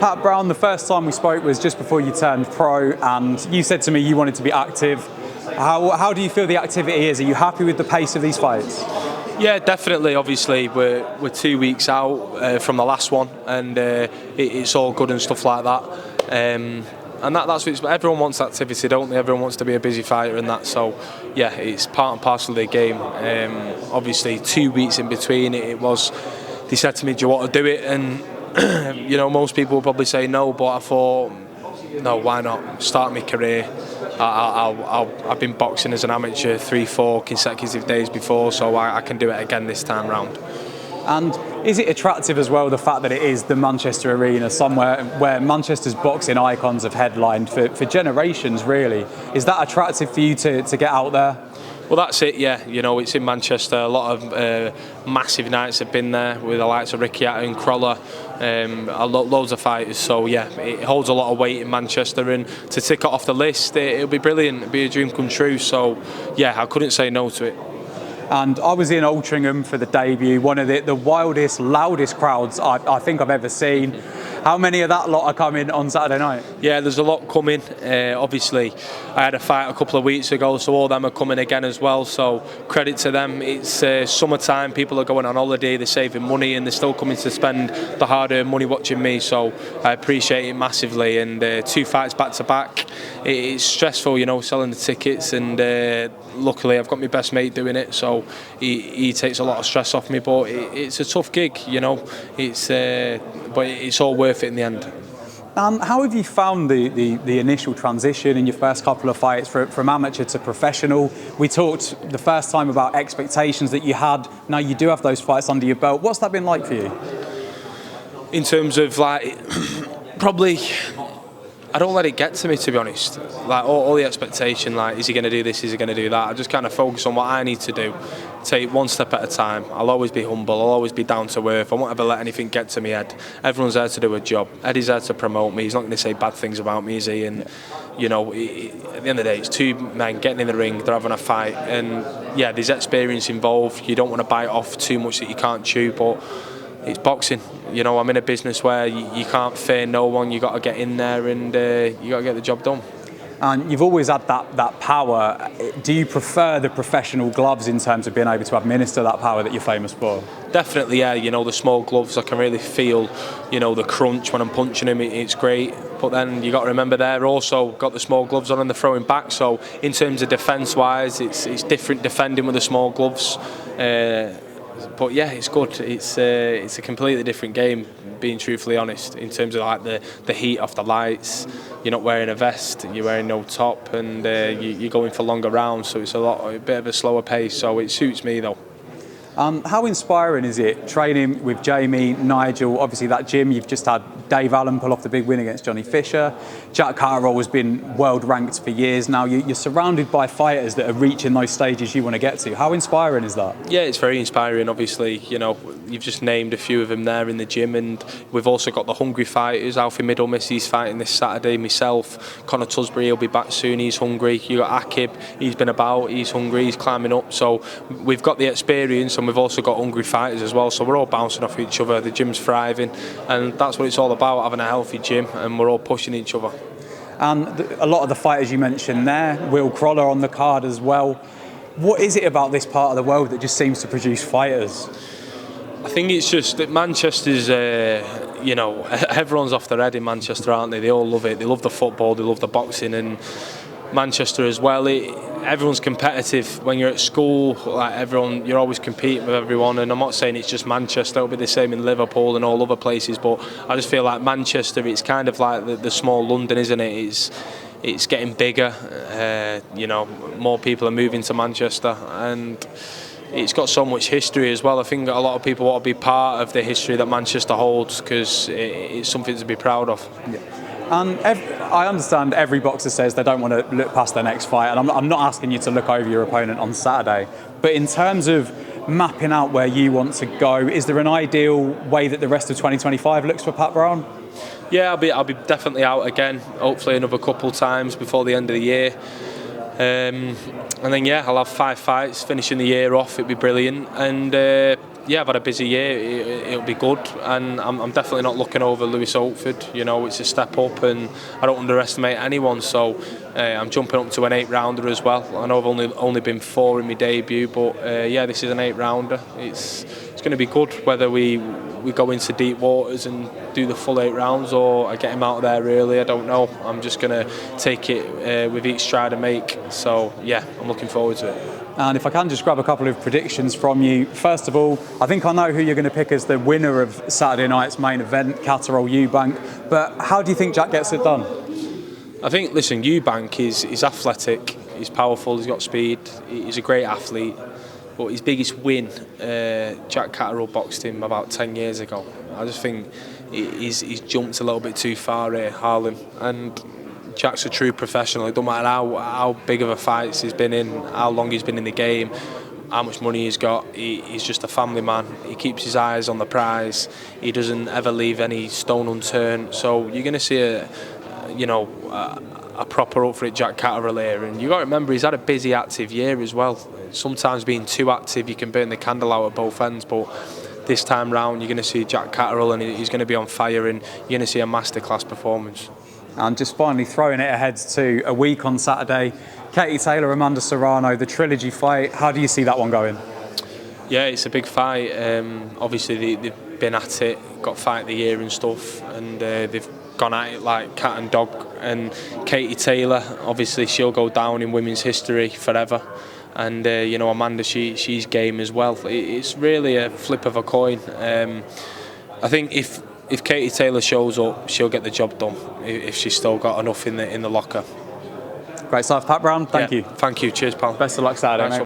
Pat Brown, the first time we spoke was just before you turned pro, and you said to me you wanted to be active. How do you feel the activity is? Are you happy with the pace of these fights? Yeah, definitely. Obviously, we're 2 weeks out from the last one, and it's all good and stuff like that. And that's what everyone wants activity, don't they? Everyone wants to be a busy fighter and that. So, yeah, it's part and parcel of the game. Obviously, 2 weeks in between, they said to me, do you want to do it? And, most people will probably say no, but I thought, no, why not? Start my career. I've been boxing as an amateur 3-4 consecutive days before, so I can do it again this time round. And is it attractive as well, the fact that it is the Manchester Arena, somewhere where Manchester's boxing icons have headlined for generations, really? Is that attractive for you to get out there? Well, that's it, yeah. It's in Manchester. A lot of massive nights have been there with the likes of Ricky and Crawler, loads of fighters. So, yeah, it holds a lot of weight in Manchester. And to tick it off the list, it'll be brilliant. It'll be a dream come true. So, yeah, I couldn't say no to it. And I was in Altrincham for the debut, one of the wildest, loudest crowds I think I've ever seen. How many of that lot are coming on Saturday night? Yeah, there's a lot coming. Obviously, I had a fight a couple of weeks ago, so all of them are coming again as well. So credit to them. It's summertime, people are going on holiday, they're saving money, and they're still coming to spend the hard-earned money watching me. So I appreciate it massively. And 2 fights back to back. It's stressful, selling the tickets, and luckily I've got my best mate doing it, so he takes a lot of stress off me. But it's a tough gig, but it's all worth it in the end. How have you found the initial transition in your first couple of fights from amateur to professional? We talked the first time about expectations that you had. Now you do have those fights under your belt. What's that been like for you? In terms of probably, I don't let it get to me, to be honest. All the expectation, is he going to do this, is he going to do that? I just kind of focus on what I need to do, take one step at a time. I'll always be humble, I'll always be down to earth. I won't ever let anything get to me head. Everyone's there to do a job. Eddie's there to promote me. He's not going to say bad things about me, is he? And, at the end of the day, it's 2 men getting in the ring, they're having a fight. And, yeah, there's experience involved. You don't want to bite off too much that you can't chew, but it's boxing. I'm in a business where you can't fear no one. You got to get in there and you got to get the job done. And you've always had that power. Do you prefer the professional gloves in terms of being able to administer that power that you're famous for? Definitely, yeah. The small gloves, I can really feel, the crunch when I'm punching him. It's great. But then you got to remember they're also got the small gloves on and they're throwing back. So in terms of defence-wise, it's different defending with the small gloves. But yeah, it's good. It's a completely different game, being truthfully honest, in terms of the heat off the lights. You're not wearing a vest, you're wearing no top, and you're going for longer rounds, so it's a bit of a slower pace. So it suits me though. How inspiring is it training with Jamie, Nigel, obviously that gym? You've just had Dave Allen pull off the big win against Johnny Fisher. Jack Catterall has been world ranked for years now. You're surrounded by fighters that are reaching those stages you want to get to. How inspiring is that? Yeah, it's very inspiring. Obviously, you've just named a few of them there in the gym, and we've also got the hungry fighters. Alfie Middlemiss, he's fighting this Saturday. Myself, Conor Tusbury, he'll be back soon. He's hungry. You got Akib, he's been about, he's hungry, he's climbing up. So we've got the experience, and we've also got hungry fighters as well. So we're all bouncing off each other. The gym's thriving, and that's what it's all about, having a healthy gym, and we're all pushing each other. And a lot of the fighters you mentioned there, Will Crawler on the card as well. What is it about this part of the world that just seems to produce fighters? I think it's just that Manchester's, everyone's off their head in Manchester, aren't they? They all love it. They love the football, they love the boxing, and Manchester as well. Everyone's competitive. When you're at school, you're always competing with everyone. And I'm not saying it's just Manchester. It'll be the same in Liverpool and all other places. But I just feel like Manchester, it's kind of like the small London, isn't it? It's getting bigger. More people are moving to Manchester, and it's got so much history as well. I think a lot of people want to be part of the history that Manchester holds, because it's something to be proud of. Yeah. And I understand every boxer says they don't want to look past their next fight, and I'm not asking you to look over your opponent on Saturday, but in terms of mapping out where you want to go, is there an ideal way that the rest of 2025 looks for Pat Brown? Yeah, I'll be definitely out again, hopefully another couple of times before the end of the year. And then I'll have 5 fights finishing the year off. It'd be brilliant, and yeah, I've had a busy year. It'll be good, and I'm definitely not looking over Lewis Oatford. You know, it's a step up, and I don't underestimate anyone. So I'm jumping up to an 8-rounder as well. I know I've only been 4 in my debut, but yeah, this is an 8-rounder. It's going to be good whether we go into deep waters and do the full 8 rounds, or I get him out of there early. I don't know. I'm just going to take it with each stride I make. So yeah, I'm looking forward to it. And if I can just grab a couple of predictions from you. First of all, I think I know who you're going to pick as the winner of Saturday night's main event, Catterall Eubank. But how do you think Jack gets it done? I think, listen, Eubank is athletic, he's powerful, he's got speed, he's a great athlete. But his biggest win, Jack Catterall boxed him about 10 years ago. I just think he's jumped a little bit too far here, Harlan. And Jack's a true professional. It doesn't matter how big of a fight he's been in, how long he's been in the game, how much money he's got. He's just a family man. He keeps his eyes on the prize. He doesn't ever leave any stone unturned. So you're going to see a proper up for it Jack Catterall here. And you got to remember, he's had a busy, active year as well. Sometimes being too active, you can burn the candle out at both ends. But this time round, you're going to see Jack Catterall, and he's going to be on fire, and you're going to see a masterclass performance. And just finally throwing it ahead to a week on Saturday, Katie Taylor, Amanda Serrano, the trilogy fight. How do you see that one going? Yeah, it's a big fight. Obviously, they've been at it, got fight of the year and stuff, and they've gone at it like cat and dog. And Katie Taylor, obviously, she'll go down in women's history forever. And Amanda, she's game as well. It's really a flip of a coin. I think if Katie Taylor shows up, she'll get the job done. If she's still got enough in the locker. Great stuff, Pat Brown. Thank you. Thank you. Cheers, pal. Best of luck Saturday.